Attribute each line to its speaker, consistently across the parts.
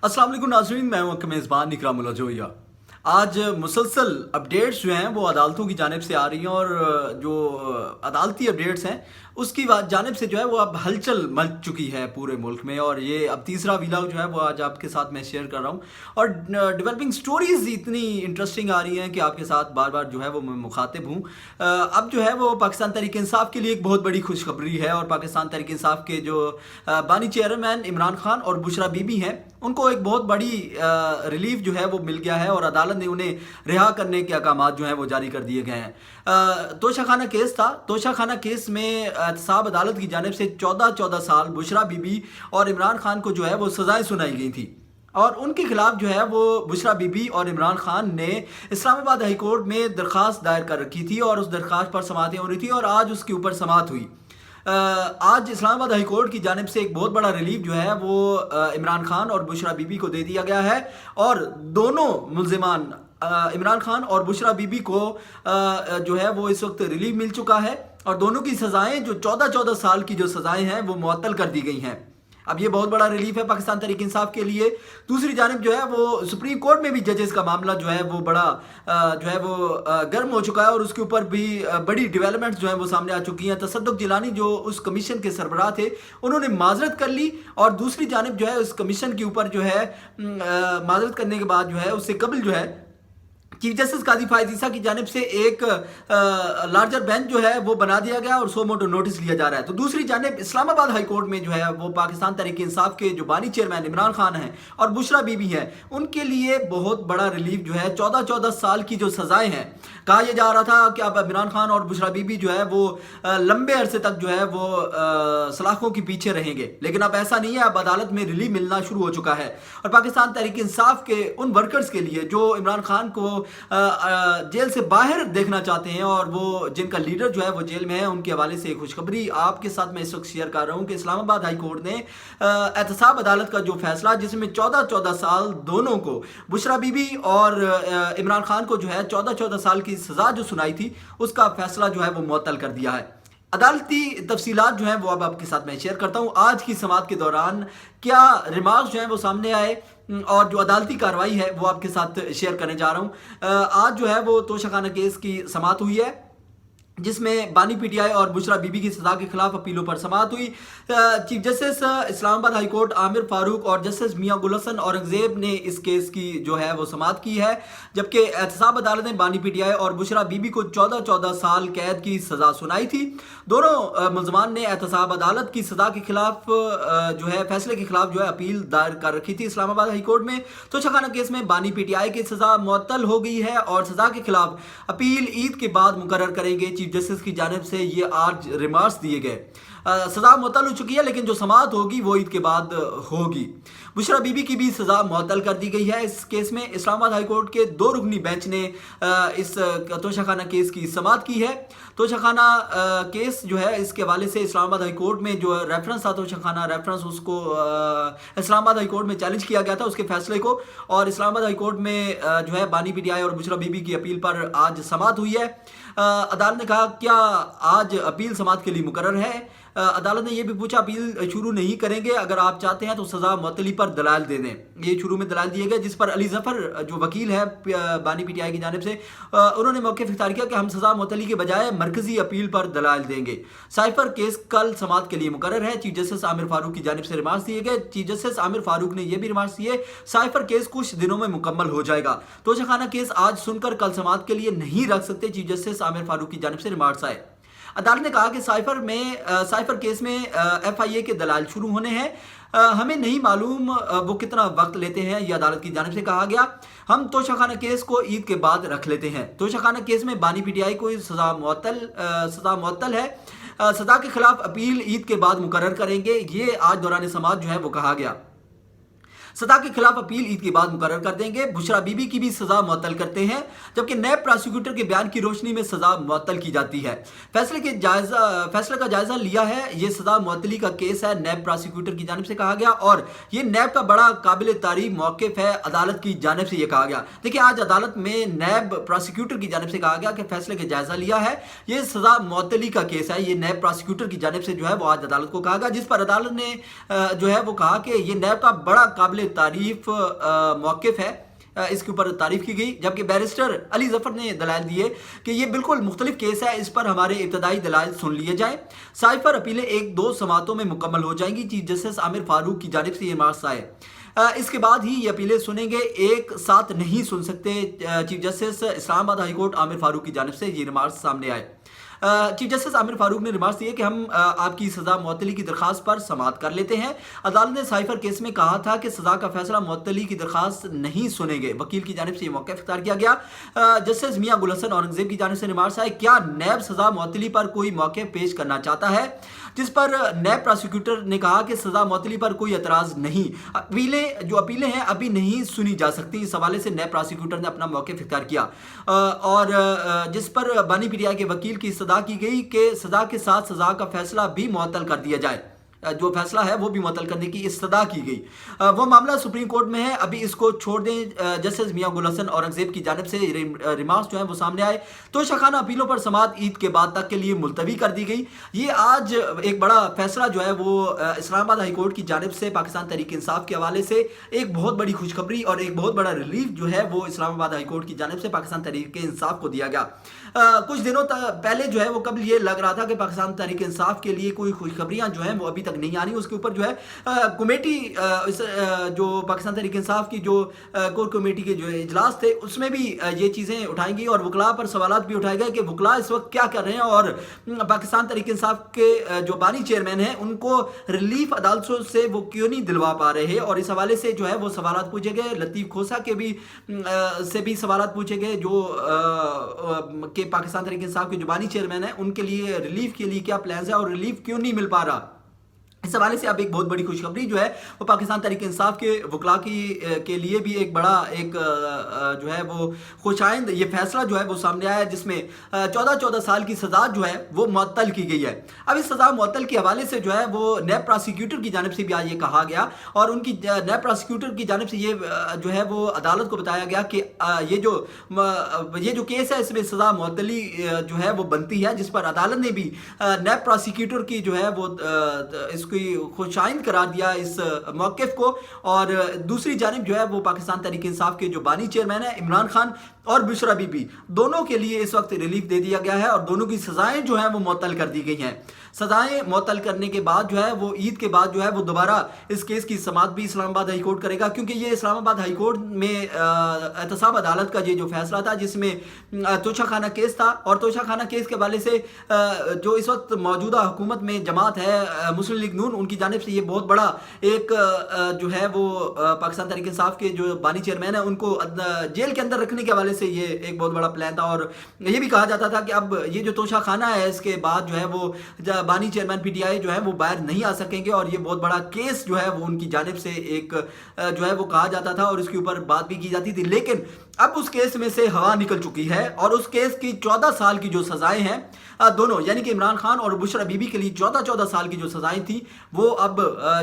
Speaker 1: अस्सलाम वालेकुम नाज़रीन, मैं हूं आपका मेज़बान इकरामुल्लाह जोया। आज मुसलसल अपडेट्स जो हैं वो अदालतों की जानिब से आ रही हैं और जो अदालती अपडेट्स हैं उसकी जानिब से जो है वो अब हलचल मच चुकी है पूरे मुल्क में। और ये अब तीसरा व्लॉग जो है वो आज आपके साथ मैं शेयर कर रहा हूँ और डेवलपिंग स्टोरीज़ इतनी इंटरेस्टिंग आ रही हैं कि आपके साथ बार बार जो है वो मैं मुखातिब हूँ। अब जो है वो पाकिस्तान तहरीक इंसाफ के लिए एक बहुत बड़ी खुशखबरी है और पाकिस्तान तहरीक इंसाफ के जो बानी चेयरमैन इमरान खान और बुशरा बीबी हैं उनको एक बहुत बड़ी रिलीफ जो है वो मिल गया है और अदालत ने उन्हें रिहा करने के अहकाम जो हैं वो जारी कर दिए गए हैं। तोशाखाना केस था। तोशाखाना केस में एहतसाब अदालत की जानिब से 14 साल बुशरा बीबी और इमरान खान को जो है वो सजाएं सुनाई गई थी और उनके खिलाफ जो है वो बुशरा बीबी और इमरान खान ने इस्लामाबाद हाई कोर्ट में दरख्वास्त दायर कर रखी थी और उस दरख्वास्त पर समाअतें हो रही थी और आज उसके ऊपर समाअत हुई। आज इस्लामाबाद हाई कोर्ट की जानिब से एक बहुत बड़ा रिलीफ जो है वो इमरान खान और बुशरा बीबी को दे दिया गया है और दोनों मुल्जिमान इमरान खान और बुशरा बीबी को जो है वो इस वक्त रिलीफ मिल चुका है और दोनों की सज़ाएं जो 14 साल की जो सज़ाएं हैं वो मुअत्तल कर दी गई हैं। अब ये बहुत बड़ा रिलीफ है पाकिस्तान तहरीक इंसाफ के लिए। दूसरी जानिब जो है वो सुप्रीम कोर्ट में भी जजेस का मामला जो है वो बड़ा जो है वो गर्म हो चुका है और उसके ऊपर भी बड़ी डेवलपमेंट्स जो है वो सामने आ चुकी हैं। तसद्दुक जिलानी जो उस कमीशन के सरबराह थे उन्होंने माजरत कर ली और दूसरी जानिब जो है उस कमीशन के ऊपर जो है माजरत करने के बाद जो है उससे कबल जो है चीफ जस्टिस काजी फायद ईसा की जानिब से एक लार्जर बेंच जो है वो बना दिया गया और सो मोटो नोटिस लिया जा रहा है। तो दूसरी जानिब इस्लामाबाद हाई कोर्ट में जो है वो पाकिस्तान तहरीक इंसाफ के जो बानी चेयरमैन इमरान खान हैं और बुशरा बीबी हैं उनके लिए बहुत बड़ा रिलीफ जो है 14 साल की जो सज़ाएं हैं। कहा यह जा रहा था कि अब इमरान खान और बुशरा बीबी जो है वो लंबे अरसे तक जो है वो सलाखों के पीछे रहेंगे, लेकिन अब ऐसा नहीं है। अब अदालत में रिलीफ मिलना शुरू हो चुका है और पाकिस्तान तहरीक इंसाफ के उन वर्कर्स के लिए जो इमरान खान को जेल से बाहर देखना चाहते हैं और वो जिनका लीडर जो है वो जेल में है, उनके हवाले से खुशखबरी आपके साथ मैं इस वक्त शेयर कर रहा हूं कि इस्लामाबाद हाई कोर्ट ने एहतसाब अदालत का जो फैसला जिसमें 14 साल दोनों को बुशरा बीबी और इमरान खान को जो है 14 साल की सजा जो सुनाई थी उसका फैसला जो है वो मुअत्तल कर दिया है। अदालती तफसीलात जो हैं वो अब आपके साथ मैं शेयर करता हूँ। आज की समाअत के दौरान क्या रिमार्क्स जो हैं वो सामने आए और जो अदालती कार्रवाई है वो आपके साथ शेयर करने जा रहा हूँ। आज जो है वो तोशाखाना केस की समाअत हुई है जिसमें बानी पीटीआई और बुशरा बीबी की सजा के खिलाफ अपीलों पर समाअत हुई। Chief justice Islamabad high court Aamir Farooq और जस्टिस मियां गुल हसन औरंगजेब ने इस केस की जो है वो समाअत की है, जबकि एहतसाब अदालत ने बानी पीटीआई और बुशरा बीबी को 14 साल कैद की सजा सुनाई थी। दोनों मुल्ज़मान ने एहतसाब अदालत की सजा के खिलाफ जो है फैसले के खिलाफ जो है अपील दायर कर रखी थी इस्लामाबाद हाई कोर्ट में। तोशाखाना केस में बानी पीटीआई की सजा मुअत्तल हो गई है और सजा के खिलाफ अपील ईद के बाद मुकर्रर करेंगे। चीफ जस्टिस की जानिब से ये आज रिमार्क्स दिए गए। सजा मुअत्तल हो चुकी है लेकिन जो समाअत होगी वो ईद के बाद होगी। बुशरा बीबी की भी सजा मुअत्तल कर दी गई है। इस केस में इस्लामाबाद हाई कोर्ट के 2 रुकनी बेंच ने इस तोशाखाना केस की समाअत की है। तोशाखाना केस जो है इसके हवाले से इस्लामाबाद हाई कोर्ट में जो रेफरेंस था तोशाखाना रेफरेंस उसको इस्लामाबाद हाई कोर्ट में चैलेंज किया गया था उसके फैसले को और इस्लामाबाद हाई कोर्ट में जो है बानी पीटीआई और बुशरा बीबी की अपील पर आज समाअत हुई है। अदालत ने कहा क्या आज अपील समाअत के लिए मुकर्रर है। अदालत ने यह भी पूछा अपील शुरू नहीं करेंगे, अगर आप चाहते हैं तो सजा मुअत्तली पर दलाल दे दें। ये शुरू में दलाल दिए गए जिस पर अली जफर जो वकील है बानी पीटीआई की जानिब से उन्होंने मौक़िफ़ इख्तियार किया कि हम सजा मुअत्तली के बजाय मरकजी अपील पर दलाल देंगे। साइफर केस कल समाअत के लिए मुकर्रर है। चीफ जस्टिस आमिर फारूक की जानिब से रिमार्क्स दिए गए। चीफ जस्टिस आमिर फारूक ने यह भी रिमार्क्स दिए साइफर केस कुछ दिनों में मुकम्मल हो जाएगा। तोशाखाना केस आज सुनकर कल समाअत के लिए नहीं रख सकते। चीफ जस्टिस आमिर फारूक की जानिब से रिमार्क्स आए। अदालत ने कहा कि साइफर केस में FIA के दलाल शुरू होने हैं। हमें नहीं मालूम वो कितना वक्त लेते हैं, ये अदालत की जानिब से कहा गया। हम तोशाखाना केस को ईद के बाद रख लेते हैं। तोशाखाना केस में बानी पीटीआई को सजा मुअत्तल है। सजा के खिलाफ अपील ईद के बाद मुकर्रर करेंगे, ये आज दौरान समाअत जो है वो कहा गया। सजा के खिलाफ अपील ईद के बाद मुकर्रर कर देंगे। बुशरा बीबी की भी सजा मुअत्तल करते हैं जबकि नैब प्रोसिक्यूटर के बयान की रोशनी में सजा मुअत्तल की जाती है। फैसले का जायजा लिया है। ये सजा मुअत्तली का केस है, नैब प्रोसिक्यूटर की जानिब से कहा गया और ये नैब का बड़ा काबिल तारीफ मौक़िफ़ है। अदालत की जानिब से ये कहा गया। देखिए आज अदालत में नैब प्रोसिक्यूटर की जानिब से कहा गया कि फैसले का जायजा लिया है, ये सजा मुअत्तली का केस है। ये नैब प्रोसिक्यूटर की जानिब से जो है वो आज अदालत को कहा गया, जिस पर अदालत ने जो है वो कहा कि ये नैब का बड़ा काबिल काबिल तारीफ मौक़िफ़ है, इसके ऊपर तारीफ की गई, जबकि बैरिस्टर अली ज़फ़र ने दलाइल दिए कि ये बिल्कुल मुख्तलिफ केस है, इस पर हमारे इब्तदाई दलाइल सुन लिए जाएँ। साइफ़र अपीलें 1-2 समातों में मुकम्मल हो जाएंगी। चीफ जस्टिस आमिर फारूक की जानिब से ये मार्क्स आए। इसके बाद ही ये अपीलें सुनेंगे, एक साथ नहीं सुन सकते। Chief justice Islamabad high court Aamir Farooq की जानिब से ये रिमार्क्स सामने आए। चीफ जस्टिस आमिर फारूक ने रिमार्क्स दिए कि हम आपकी सज़ा मुअत्तली की दरख्वास्त पर समाअत कर लेते हैं। अदालत ने साइफर केस में कहा था कि सज़ा का फैसला मुअत्तली की दरख्वास्त नहीं सुनेंगे। वकील की जानिब से ये मौक़िफ़ इख्तियार किया गया। जस्टिस मियां गुल हसन औरंगज़ेब की जानिब से रिमार्क्स आए, क्या नैब सज़ा मुअत्तली पर कोई मौक़िफ़ पेश करना चाहता है, जिस पर नैब प्रोसिक्यूटर ने कहा कि सज़ा मुअत्तली पर कोई एतराज़ नहीं, अपीलें हैं अभी नहीं सुनी जा सकती। इस हवाले से नैब प्रोसिक्यूटर ने अपना मौक़िफ़ इख्तियार किया और जिस पर बानी पीटीआई के वकील की सदा की गई कि सज़ा के साथ सज़ा का फैसला भी मुअत्तल कर दिया जाए, जो फैसला है वो भी मुअत्तल करने की इस्तदा की गई। वो मामला सुप्रीम कोर्ट में है, अभी इसको छोड़ दें। जस्टिस मियां गुल हसन औरंगज़ेब की जानिब से रिमार्क्स जो है वो सामने आए। तो शाखाना अपीलों पर समाअत ईद के बाद तक के लिए मुलतवी कर दी गई। ये आज एक बड़ा फैसला जो है वो इस्लामाबाद हाई कोर्ट की जानिब से पाकिस्तान तहरीक इंसाफ के हवाले से एक बहुत बड़ी खुशखबरी और एक बहुत बड़ा रिलीफ जो है वो इस्लामाबाद हाई कोर्ट की जानिब से पाकिस्तान तहरीक इंसाफ को दिया गया। कुछ दिनों पहले जो है वो कब ये लग रहा था कि पाकिस्तान तहरीक इंसाफ के लिए कोई खुशखबरियाँ जो हैं वो अभी तक नहीं आ रही। उसके ऊपर जो है कमेटी जो पाकिस्तान तहरीक इंसाफ की जो कोर कमेटी के जो इजलास थे उसमें भी ये चीज़ें उठाएंगी और वकला पर सवालात भी उठाए गए कि वकला इस वक्त क्या कर रहे हैं और पाकिस्तान तहरीक इंसाफ के जो बानी चेयरमैन हैं उनको रिलीफ अदालतों से वो क्यों नहीं दिलवा पा रहे हैं। और इस हवाले से जो है वो सवालात पूछे गए। लतीफ़ खोसा के भी से भी सवालात पूछे गए जो कि पाकिस्तान तहरीक इंसाफ के जो बानी चेयरमैन हैं उनके लिए रिलीफ के लिए क्या प्लान्स है और रिलीफ क्यों नहीं मिल पा रहा। इस हवाले से अब एक बहुत बड़ी खुशखबरी जो है वो पाकिस्तान तहरीक इंसाफ के वकला के लिए भी एक बड़ा एक जो है वो खुशाइंद ये फैसला जो है वो सामने आया है, जिसमें 14 साल की सज़ा जो है वो मुअत्तल की गई है। अब इस सज़ा मुअत्तल के हवाले से जो है वो नैब प्रोसिक्यूटर की जानिब से भी आज ये कहा गया और उनकी नैब प्रोसिक्यूटर की जानिब से ये जो है वो अदालत को बताया गया कि ये जो केस है इसमें सज़ा मुअत्तली जो है वो बनती है, जिस पर अदालत ने भी नैब प्रोसिक्यूटर की जो है वो इसकी खुशाइंद करार दिया इस मौक़िफ़ को। और दूसरी जानिब जो है वो पाकिस्तान तहरीक इंसाफ के जो बानी चेयरमैन है इमरान खान और बुशरा बीबी दोनों के लिए इस वक्त रिलीफ दे दिया गया है और दोनों की सज़ाएं जो हैं वो मुअत्तल कर दी गई हैं। सज़ाएं मुअत्तल करने के बाद जो है वो ईद के बाद जो है वो दोबारा इस केस की समाअत भी इस्लामाबाद हाई कोर्ट करेगा, क्योंकि ये इस्लामाबाद हाई कोर्ट में एहतसाब अदालत का ये जो फैसला था जिसमें तोशाखाना केस था और तोशाखाना केस के हवाले से जो इस वक्त मौजूदा हुकूमत में जमात है मुस्लिम लीग नून उनकी जानिब से ये बहुत बड़ा एक जो है वो पाकिस्तान तहरीक इंसाफ के जो बानी चेयरमैन है उनको जेल के अंदर रखने के हवाले से ये एक बहुत बड़ा प्लान था। और ये भी कहा जाता था कि अब ये जो तोशाखाना है इसके बाद जो है वो बानी चेयरमैन पीटीआई जो है वो बाहर नहीं आ सकेंगे और ये बहुत बड़ा केस जो है वो उनकी जानिब से एक जो है वो कहा जाता था और इसके ऊपर बात भी की जाती थी। लेकिन अब उस केस में से हवा निकल चुकी है और उस केस की 14 साल की जो सज़ाएं हैं दोनों यानी कि इमरान खान और बुशरा बीबी के लिए 14 साल की जो सज़ाएं थी वो अब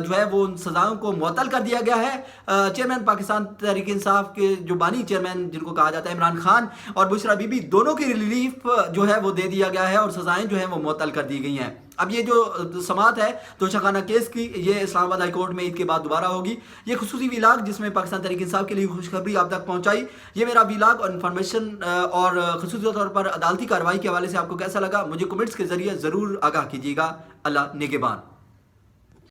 Speaker 1: जो है वो उन सज़ाओं को मुअत्तल कर दिया गया है। चेयरमैन पाकिस्तान तहरीक इंसाफ के जो बानी चेयरमैन जिनको कहा जाता है इमरान खान और बुशरा बीबी दोनों की रिलीफ जो है वो दे दिया गया है और सज़ाएं जो है वो मुअत्तल कर दी गई हैं। अब ये जो समाअत है तोशाखाना केस की ये इस्लामाबाद हाई कोर्ट में ईद के बाद दोबारा होगी। ये खुसूसी वीलाग जिसमें पाकिस्तान तहरीक इंसाफ के लिए खुशखबरी आप तक पहुंचाई। ये मेरा वीलाग और इन्फॉर्मेशन और खुसूसी तौर पर अदालती कार्रवाई के हवाले से आपको कैसा लगा मुझे कमेंट्स के जरिए ज़रूर आगाह कीजिएगा। अल्लाह निगहबान।